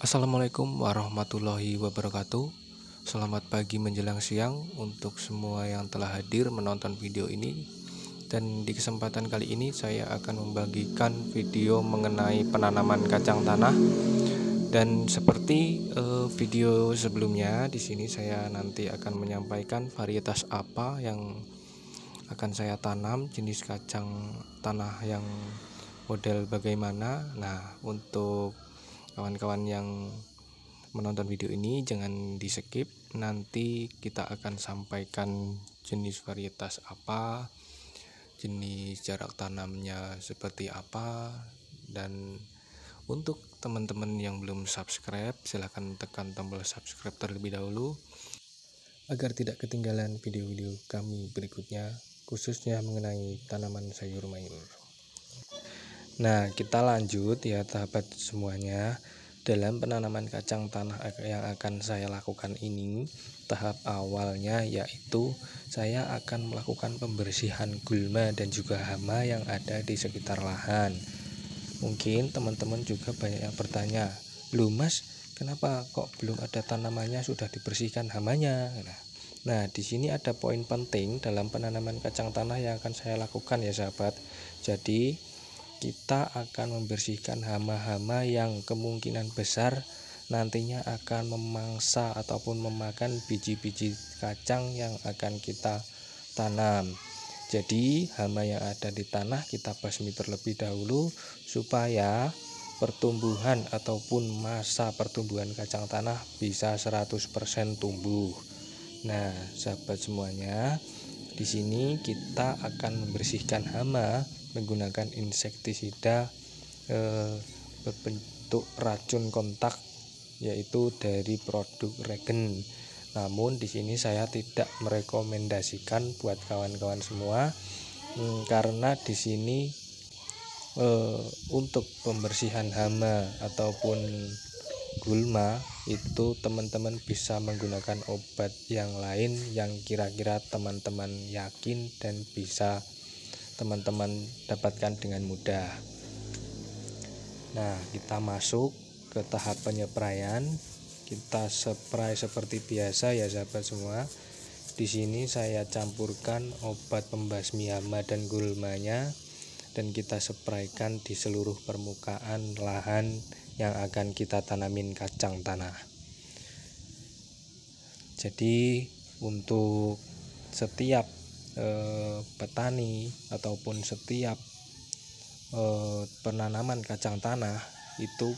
Assalamualaikum warahmatullahi wabarakatuh. Selamat pagi menjelang siang untuk semua yang telah hadir menonton video ini. Dan di kesempatan kali ini saya akan membagikan video mengenai penanaman kacang tanah. Dan seperti video sebelumnya, di sini saya nanti akan menyampaikan varietas apa yang akan saya tanam, jenis kacang tanah yang model bagaimana. Nah, untuk kawan-kawan yang menonton video ini jangan di skip, nanti kita akan sampaikan jenis varietas apa, jenis jarak tanamnya seperti apa. Dan untuk teman-teman yang belum subscribe, silahkan tekan tombol subscribe terlebih dahulu agar tidak ketinggalan video-video kami berikutnya, khususnya mengenai tanaman sayur mayur. Nah, kita lanjut ya sahabat semuanya. Dalam penanaman kacang tanah yang akan saya lakukan ini, tahap awalnya yaitu saya akan melakukan pembersihan gulma dan juga hama yang ada di sekitar lahan. Mungkin teman-teman juga banyak yang bertanya, "Loh Mas, kenapa kok belum ada tanamannya sudah dibersihkan hamanya?" Nah, di sini ada poin penting dalam penanaman kacang tanah yang akan saya lakukan ya sahabat. Jadi kita akan membersihkan hama-hama yang kemungkinan besar nantinya akan memangsa ataupun memakan biji-biji kacang yang akan kita tanam. Jadi hama yang ada di tanah kita basmi terlebih dahulu supaya pertumbuhan ataupun masa pertumbuhan kacang tanah bisa 100% tumbuh. Nah, sahabat semuanya, di sini kita akan membersihkan hama menggunakan insektisida berbentuk racun kontak, yaitu dari produk Regen. Namun di sini saya tidak merekomendasikan buat kawan-kawan semua, karena di sini untuk pembersihan hama ataupun gulma itu teman-teman bisa menggunakan obat yang lain yang kira-kira teman-teman yakin dan bisa teman-teman dapatkan dengan mudah. Nah, kita masuk ke tahap penyepraian. Kita spray seperti biasa ya sahabat semua. Di sini saya campurkan obat pembasmi hama dan gulmanya dan kita spraykan di seluruh permukaan lahan yang akan kita tanamin kacang tanah. Jadi untuk setiap petani ataupun setiap penanaman kacang tanah itu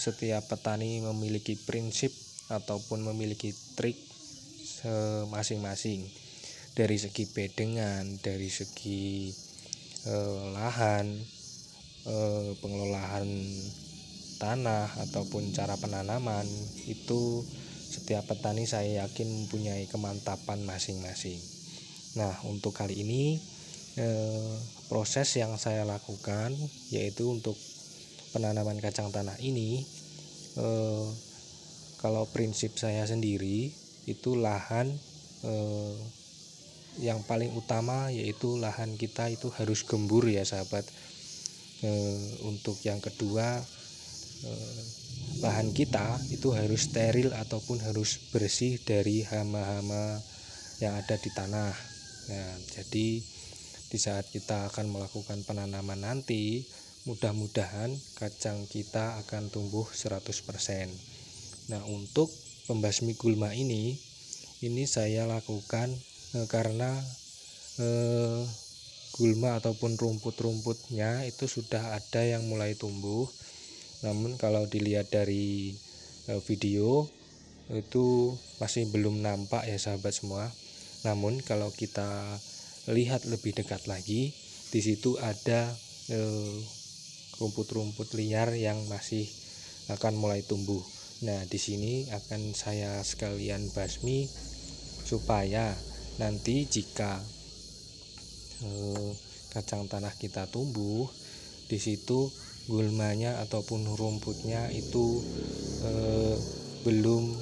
setiap petani memiliki prinsip ataupun memiliki trik masing-masing, dari segi bedengan, dari segi lahan, pengelolaan tanah ataupun cara penanaman. Itu setiap petani saya yakin mempunyai kemantapan masing-masing. Nah, untuk kali ini proses yang saya lakukan yaitu untuk penanaman kacang tanah ini, kalau prinsip saya sendiri itu lahan yang paling utama yaitu lahan kita itu harus gembur ya sahabat. Untuk yang kedua, lahan kita itu harus steril ataupun harus bersih dari hama-hama yang ada di tanah. Nah, jadi di saat kita akan melakukan penanaman nanti, mudah-mudahan kacang kita akan tumbuh 100%. Nah, untuk pembasmi gulma ini saya lakukan karena gulma ataupun rumput-rumputnya itu sudah ada yang mulai tumbuh. Namun kalau dilihat dari video itu masih belum nampak ya sahabat semua. Namun kalau kita lihat lebih dekat lagi, di situ ada rumput-rumput liar yang masih akan mulai tumbuh. Nah, di sini akan saya sekalian basmi supaya nanti jika kacang tanah kita tumbuh, di situ gulmanya ataupun rumputnya itu belum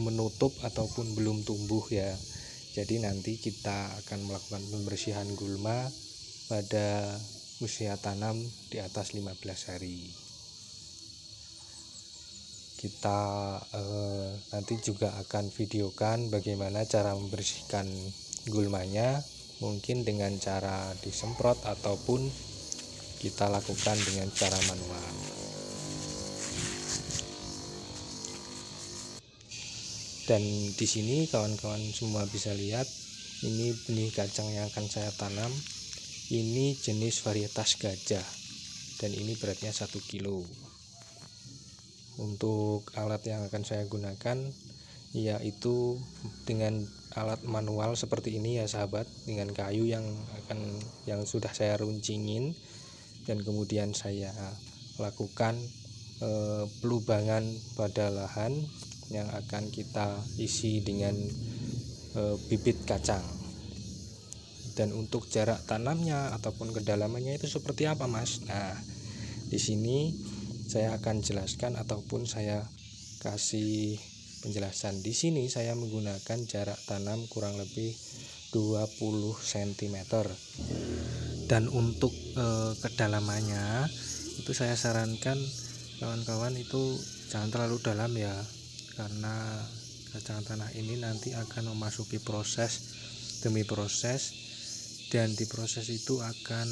menutup ataupun belum tumbuh ya. Jadi nanti kita akan melakukan pembersihan gulma pada usia tanam di atas 15 hari. kita nanti juga akan videokan bagaimana cara membersihkan gulmanya, mungkin dengan cara disemprot ataupun kita lakukan dengan cara manual. Dan di sini kawan-kawan semua bisa lihat, ini benih kacang yang akan saya tanam. Ini jenis varietas gajah dan ini beratnya 1 kilo. Untuk alat yang akan saya gunakan yaitu dengan alat manual seperti ini ya sahabat, dengan kayu yang sudah saya runcingin, dan kemudian saya lakukan pelubangan pada lahan yang akan kita isi dengan bibit kacang. Dan untuk jarak tanamnya ataupun kedalamannya itu seperti apa, Mas? Nah, di sini saya akan jelaskan ataupun saya kasih penjelasan. Di sini saya menggunakan jarak tanam kurang lebih 20 cm. Dan untuk kedalamannya itu saya sarankan kawan-kawan itu jangan terlalu dalam ya, karena kacang tanah ini nanti akan memasuki proses demi proses, dan di proses itu akan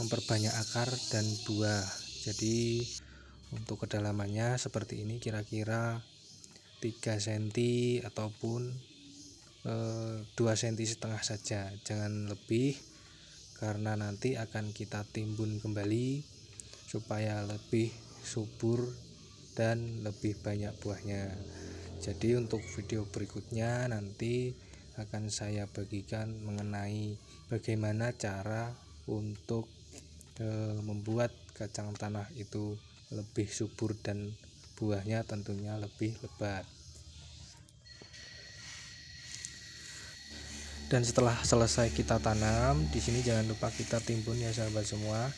memperbanyak akar dan buah. Jadi untuk kedalamannya seperti ini, kira-kira 3 cm ataupun 2,5 cm saja, jangan lebih, karena nanti akan kita timbun kembali supaya lebih subur dan lebih banyak buahnya. Jadi untuk video berikutnya nanti akan saya bagikan mengenai bagaimana cara untuk membuat kacang tanah itu lebih subur dan buahnya tentunya lebih lebat. Dan setelah selesai kita tanam, di sini jangan lupa kita timbun ya sahabat semua.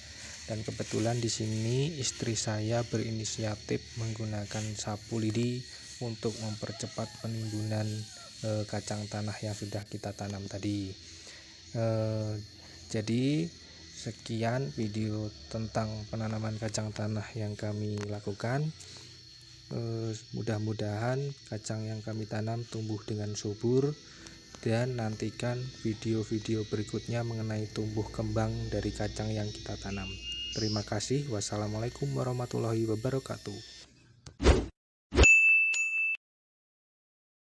Dan kebetulan di sini istri saya berinisiatif menggunakan sapu lidi untuk mempercepat penimbunan kacang tanah yang sudah kita tanam tadi. Jadi sekian video tentang penanaman kacang tanah yang kami lakukan. Mudah-mudahan kacang yang kami tanam tumbuh dengan subur, dan nantikan video-video berikutnya mengenai tumbuh kembang dari kacang yang kita tanam. Terima kasih. Wassalamualaikum warahmatullahi wabarakatuh.